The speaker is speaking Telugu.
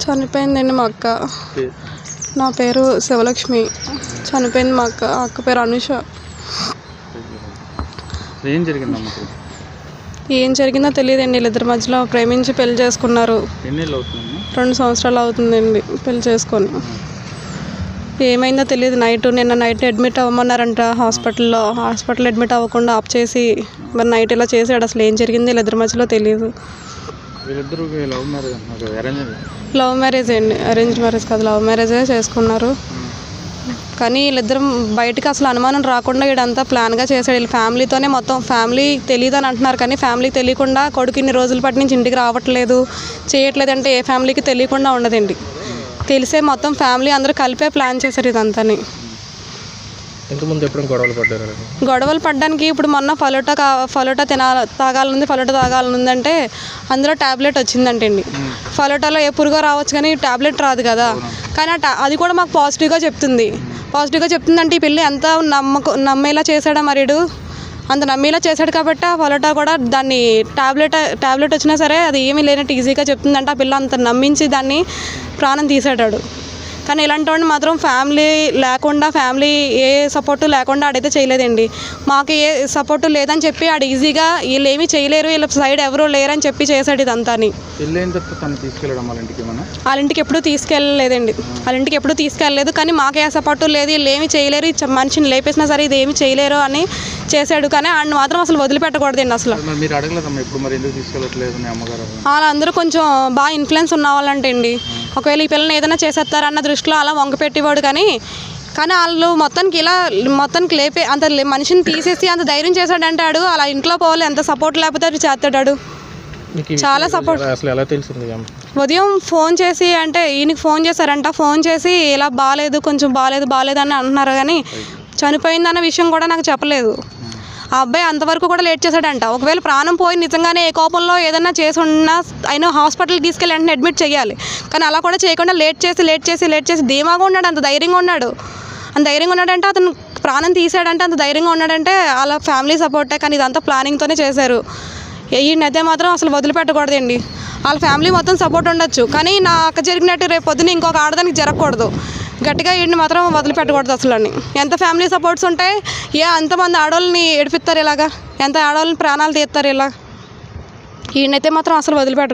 చనిపోయిందండి మా అక్క. నా పేరు శివలక్ష్మి. చనిపోయింది మా అక్క. అక్క పేరు అనుష. ఏం జరిగిందో తెలియదండి. వీళ్ళిద్దరి మధ్యలో ప్రేమించి పెళ్లి చేసుకున్నారు. 2 సంవత్సరాలు అవుతుందండి పెళ్లి చేసుకొని. ఏమైందో తెలియదు. నిన్న నైట్ అడ్మిట్ అవ్వమన్నారంట హాస్పిటల్లో అడ్మిట్ అవ్వకుండా ఆఫ్ చేసి మరి నైట్ ఇలా చేసాడు. అసలు ఏం జరిగింది వీళ్ళిద్దరి మధ్యలో తెలియదు. లవ్ మ్యారేజ్ అండి. అరేంజ్ మ్యారేజ్ కాదు, లవ్ మ్యారేజే చేసుకున్నారు. కానీ వీళ్ళిద్దరం బయటకు అసలు అనుమానం రాకుండా వీడంతా ప్లాన్గా చేశాడు. వీళ్ళ ఫ్యామిలీతోనే మొత్తం. ఫ్యామిలీ తెలియదు అని అంటున్నారు కానీ ఫ్యామిలీకి తెలియకుండా కొడుకు ఇన్ని రోజుల పాటు నుంచి ఇంటికి రావట్లేదు, చేయట్లేదు అంటే ఏ ఫ్యామిలీకి తెలియకుండా ఉండదండి. తెలిసే మొత్తం ఫ్యామిలీ అందరూ కలిపే ప్లాన్ చేశారు ఇదంతాని. గొడవలు పడ్డానికి ఇప్పుడు మొన్న ఫలోటా తాగాలనుందంటే అందులో ట్యాబ్లెట్ వచ్చిందంటండి. ఫలోటాలో ఏ పురుగో రావచ్చు కానీ ట్యాబ్లెట్ రాదు కదా. కానీ అది కూడా మాకు పాజిటివ్గా చెప్తుందంటే ఈ పిల్లి ఎంత నమ్మేలా చేశాడా మరిడు. అంత నమ్మేలా చేశాడు కాబట్టి ఆ ఫలోటా కూడా దాన్ని ట్యాబ్లెట్ వచ్చినా సరే అది ఏమీ లేనట్టు ఈజీగా చెప్తుందంటే ఆ పిల్ల అంత నమ్మించి దాన్ని ప్రాణం తీసాడాడు. కానీ ఇలాంటి వాడిని మాత్రం ఫ్యామిలీ ఏ సపోర్టు లేకుండా ఆడైతే చేయలేదండి. మాకు ఏ సపోర్టు లేదని చెప్పి ఆడు ఈజీగా వీళ్ళు ఏమీ చేయలేరు, వీళ్ళ సైడ్ ఎవరూ లేరని చెప్పి చేశాడు ఇదంతా. వాళ్ళ ఇంటికి ఎప్పుడూ తీసుకెళ్ళలేదు. కానీ మాకు ఏ సపోర్టు లేదు, వీళ్ళు ఏమీ చేయలేరు, మనిషిని లేపేసినా సరే ఇది ఏమీ చేయలేరు అని చేశాడు. కానీ ఆడిని మాత్రం అసలు వదిలిపెట్టకూడదండి. అసలు వాళ్ళందరూ కొంచెం బాగా ఇన్ఫ్లుయెన్స్ ఉన్న వాళ్ళంటే అండి. ఒకవేళ ఈ పిల్లని ఏదైనా చేసేస్తారన్న దృష్టిలో అలా వంక పెట్టేవాడు. కానీ వాళ్ళు మొత్తానికి లేపే అంత మనిషిని తీసేసి అంత ధైర్యం చేశాడంటే ఆడు అలా ఇంట్లో పోవాలి. ఎంత సపోర్ట్ లేకపోతే అది చేస్తాడు. చాలా సపోర్ట్. ఉదయం ఫోన్ చేసి అంటే ఈయనకి ఫోన్ చేశారంట. ఫోన్ చేసి ఇలా కొంచెం బాగాలేదు అని అంటున్నారు. కానీ చనిపోయిందన్న విషయం కూడా నాకు చెప్పలేదు. ఆ అబ్బాయి అంతవరకు కూడా లేట్ చేశాడంట. ఒకవేళ ప్రాణం పోయి నిజంగానే ఏ కోపంలో ఏదైనా చేసి ఉన్నా అయినా హాస్పిటల్కి తీసుకెళ్ళి వెంటనే అడ్మిట్ చేయాలి. కానీ అలా కూడా చేయకుండా లేట్ చేసి ధీమాగా ఉన్నాడు. అంత ధైర్యంగా ఉన్నాడంటే అతను ప్రాణం తీసాడంటే అంత ధైర్యంగా ఉన్నాడంటే వాళ్ళ ఫ్యామిలీ సపోర్టే. కానీ ఇదంతా ప్లానింగ్తోనే చేశారు. ఈయనైతే మాత్రం అసలు వదిలిపెట్టకూడదండి. వాళ్ళ ఫ్యామిలీ మొత్తం సపోర్ట్ ఉండొచ్చు కానీ నా అక్క జరిగినట్టు రేపు పొద్దున ఇంకొక ఆడదానికి జరగకూడదు. గట్టిగా వీడిని మాత్రం వదిలిపెట్టకూడదు అసలు అని. ఎంత ఫ్యామిలీ సపోర్ట్స్ ఉంటాయి, ఎంతమంది ఆడవాళ్ళని ఏడిపిస్తారు ఇలాగా, ఎంత ఆడవాళ్ళని ప్రాణాలు తీస్తారు ఇలా. ఈయనైతే మాత్రం అసలు వదిలిపెట్టకూడదు.